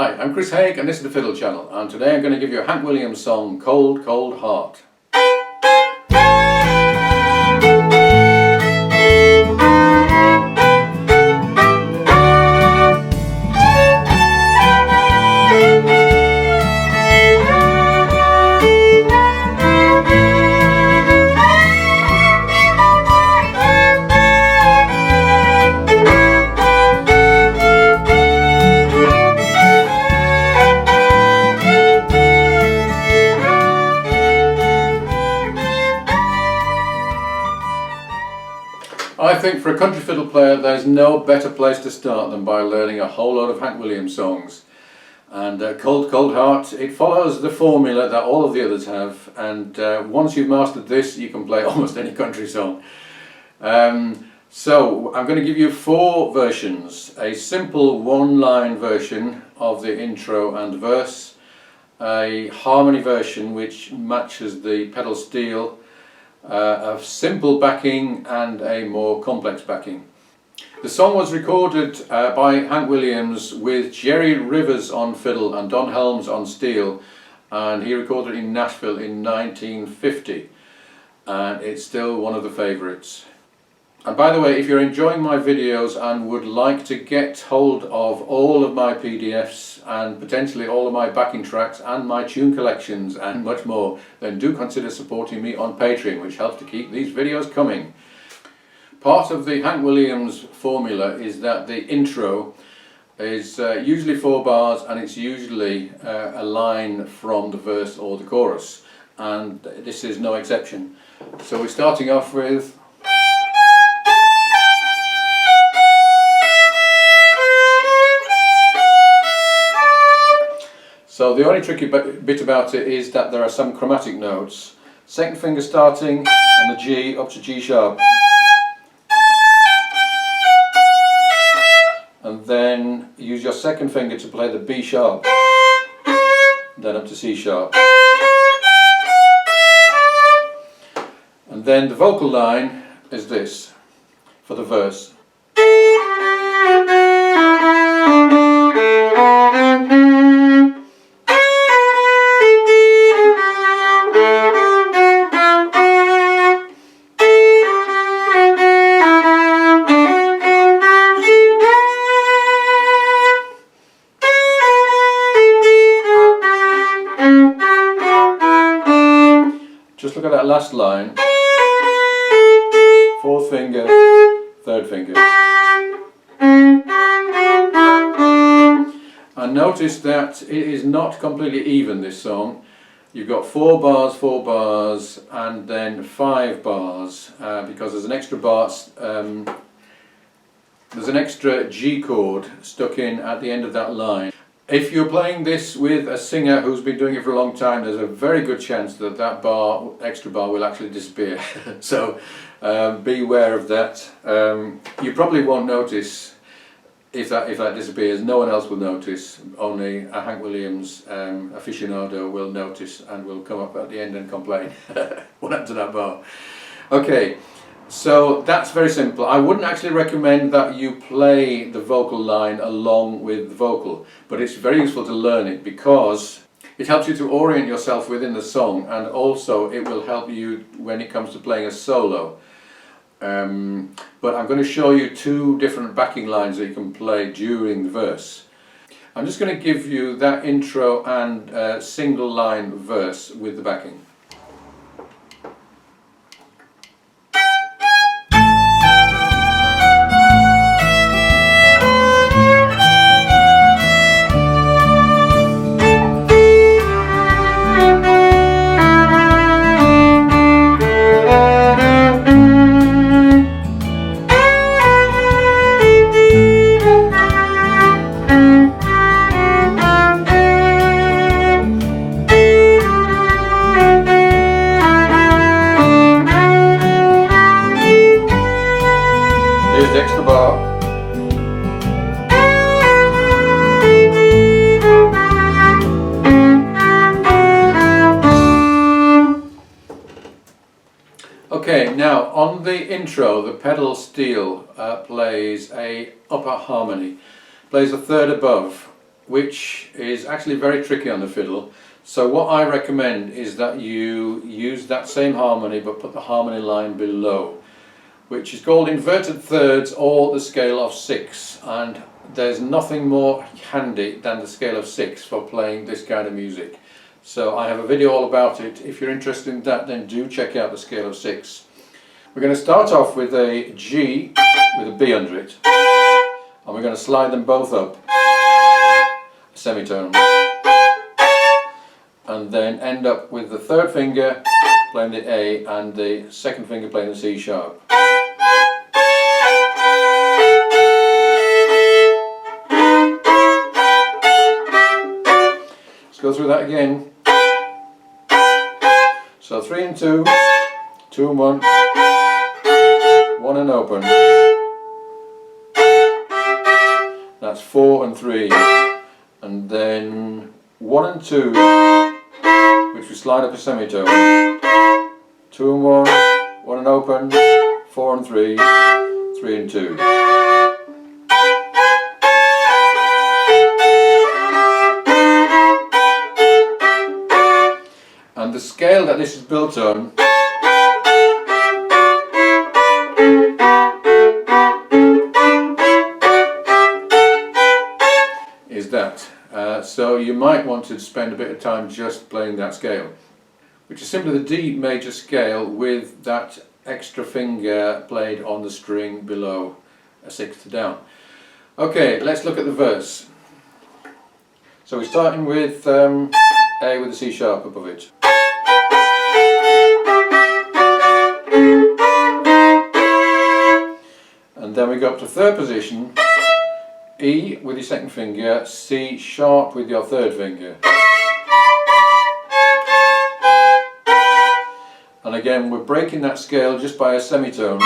Hi, I'm Chris Haigh and this is the Fiddle Channel, and today I'm going to give you a Hank Williams song, Cold, Cold Heart. I think for a country fiddle player there's no better place to start than by learning a whole lot of Hank Williams songs. And Cold, Cold Heart, it follows the formula that all of the others have, and once you've mastered this you can play almost any country song. So I'm going to give you 4 versions. A simple one-line version of the intro and verse, a harmony version which matches the pedal steel, a simple backing and a more complex backing. The song was recorded by Hank Williams with Jerry Rivers on fiddle and Don Helms on steel, and he recorded it in Nashville in 1950, and it's still one of the favourites. And by the way, if you're enjoying my videos and would like to get hold of all of my PDFs and potentially all of my backing tracks and my tune collections and much more, then do consider supporting me on Patreon, which helps to keep these videos coming. Part of the Hank Williams formula is that the intro is usually 4 bars, and it's usually a line from the verse or the chorus, and this is no exception. So we're starting off with So the only tricky bit about it is that there are some chromatic notes. Second finger starting on the G up to G sharp. And then use your second finger to play the B sharp. Then up to C sharp. And then the vocal line is this for the verse. Just look at that last line, 4th finger, 3rd finger. And notice that it is not completely even, this song. You've got 4 bars, and then 5 bars, because there's an extra bar, there's an extra G chord stuck in at the end of that line. If you're playing this with a singer who's been doing it for a long time, there's a very good chance that that extra bar will actually disappear. So be aware of that. You probably won't notice if that disappears. No one else will notice. Only a Hank Williams aficionado will notice and will come up at the end and complain. What happened to that bar? Okay. So that's very simple. I wouldn't actually recommend that you play the vocal line along with the vocal, but it's very useful to learn it because it helps you to orient yourself within the song, and also it will help you when it comes to playing a solo. But I'm going to show you 2 different backing lines that you can play during the verse. I'm just going to give you that intro and single line verse with the backing. Here's the extra bar. Okay, now on the intro the pedal steel plays a upper harmony, plays a 3rd above, which is actually very tricky on the fiddle. So what I recommend is that you use that same harmony but put the harmony line below, which is called inverted thirds or the scale of 6, and there's nothing more handy than the scale of 6 for playing this kind of music. So I have a video all about it. If you're interested in that, then do check out the scale of 6. We're going to start off with a G with a B under it, and we're going to slide them both up, semitone, and then end up with the third finger playing the A and the second finger playing the C sharp. Let's go through that again. So 3 and 2, 2 and 1, 1 and open. That's 4 and 3, and then 1 and 2, which we slide up a semitone. 2 and 1, 1 and open, 4 and 3, 3 and 2. And the scale that this is built on is that. So you might want to spend a bit of time just playing that scale, which is simply the D major scale with that extra finger played on the string below a sixth down. Okay, let's look at the verse. So we're starting with A with a C sharp above it. And then we go up to third position, E with your second finger, C sharp with your third finger. And again we're breaking that scale just by a semitone.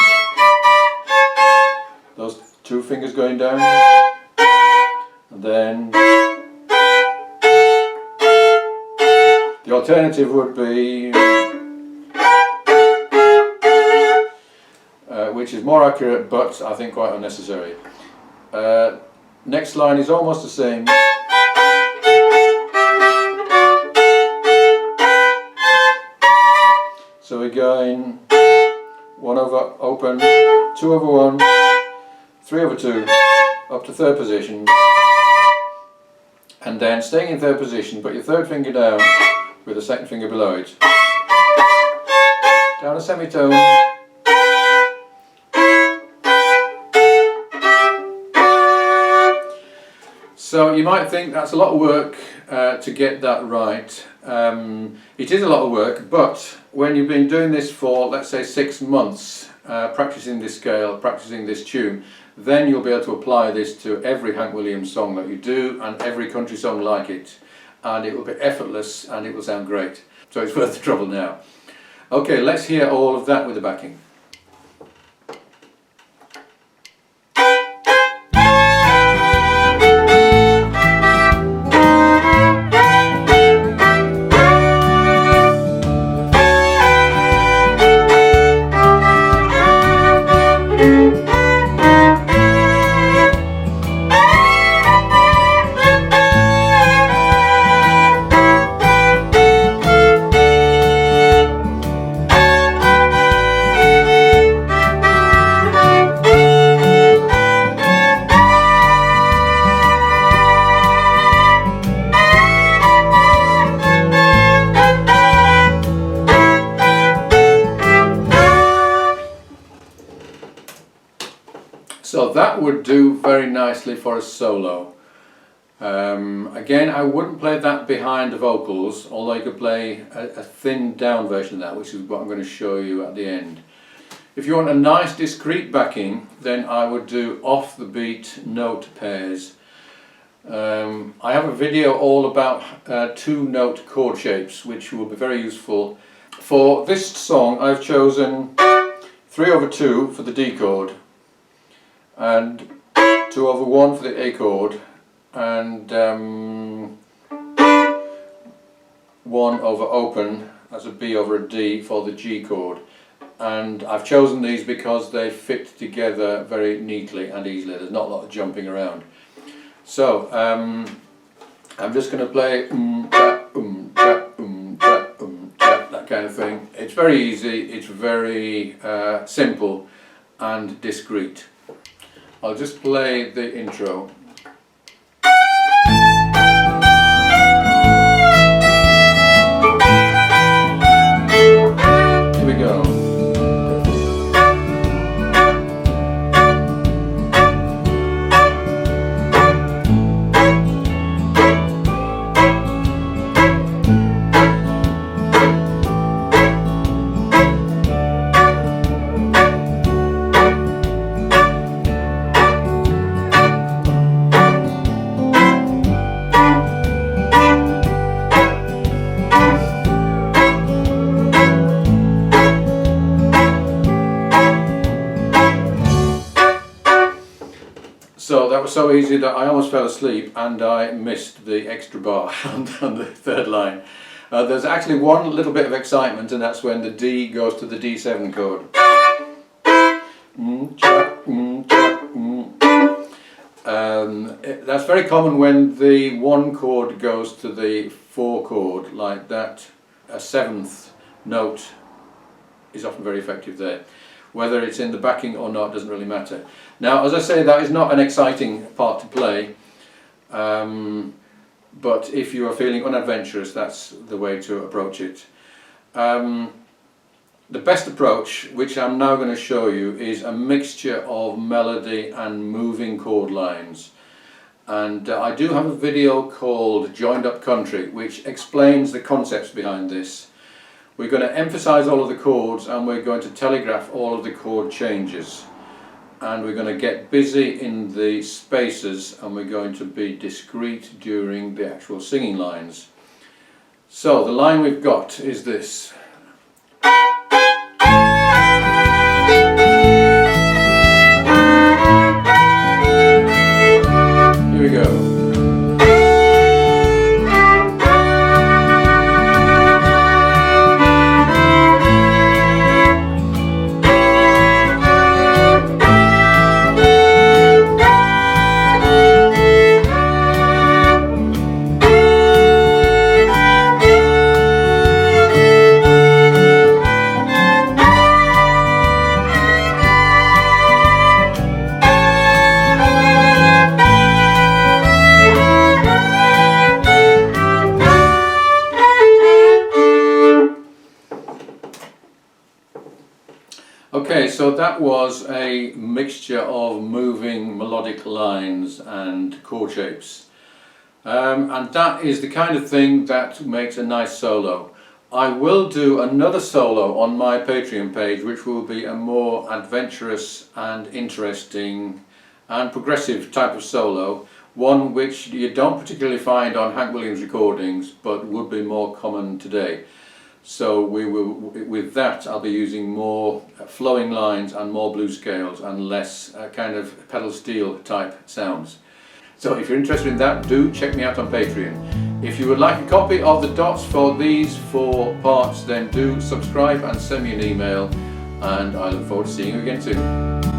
Those two fingers going down. And then the alternative would be, which is more accurate but I think quite unnecessary. Next line is almost the same. So we're going 1 over open, 2 over 1, 3 over 2, up to third position, and then staying in third position, put your third finger down with the second finger below it, down a semitone, so you might think that's a lot of work to get that right. It is a lot of work, but when you've been doing this for, let's say, 6 months, practicing this scale, practicing this tune, then you'll be able to apply this to every Hank Williams song that you do and every country song like it, and it will be effortless and it will sound great. So it's worth the trouble now. Okay, let's hear all of that with the backing. So that would do very nicely for a solo. Again, I wouldn't play that behind the vocals, although you could play a thinned down version of that, which is what I'm going to show you at the end. If you want a nice discrete backing, then I would do off the beat note pairs. I have a video all about 2-note chord shapes, which will be very useful. For this song I've chosen 3 over 2 for the D chord, and 2 over 1 for the A chord, and 1 over open as a B over a D for the G chord. And I've chosen these because they fit together very neatly and easily. There's not a lot of jumping around. So I'm just going to play that kind of thing. It's very easy, it's very simple and discreet. I'll just play the intro. Here we go. So that was so easy that I almost fell asleep and I missed the extra bar on the third line. There's actually one little bit of excitement, and that's when the D goes to the D7 chord. That's very common when the 1 chord goes to the 4 chord like that. A 7th note is often very effective there. Whether it's in the backing or not doesn't really matter. Now, as I say, that is not an exciting part to play, but if you are feeling unadventurous, that's the way to approach it. The best approach, which I'm now going to show you, is a mixture of melody and moving chord lines. And I do have a video called Joined Up Country, which explains the concepts behind this. We're going to emphasize all of the chords, and we're going to telegraph all of the chord changes, and we're going to get busy in the spaces, and we're going to be discreet during the actual singing lines. So the line we've got is this. Here we go. Okay, so that was a mixture of moving melodic lines and chord shapes, and that is the kind of thing that makes a nice solo. I will do another solo on my Patreon page, which will be a more adventurous and interesting and progressive type of solo, one which you don't particularly find on Hank Williams recordings but would be more common today. So with that I'll be using more flowing lines and more blues scales and less kind of pedal steel type sounds. So if you're interested in that, do check me out on Patreon. If you would like a copy of the dots for these 4 parts, then do subscribe and send me an email, and I look forward to seeing you again soon.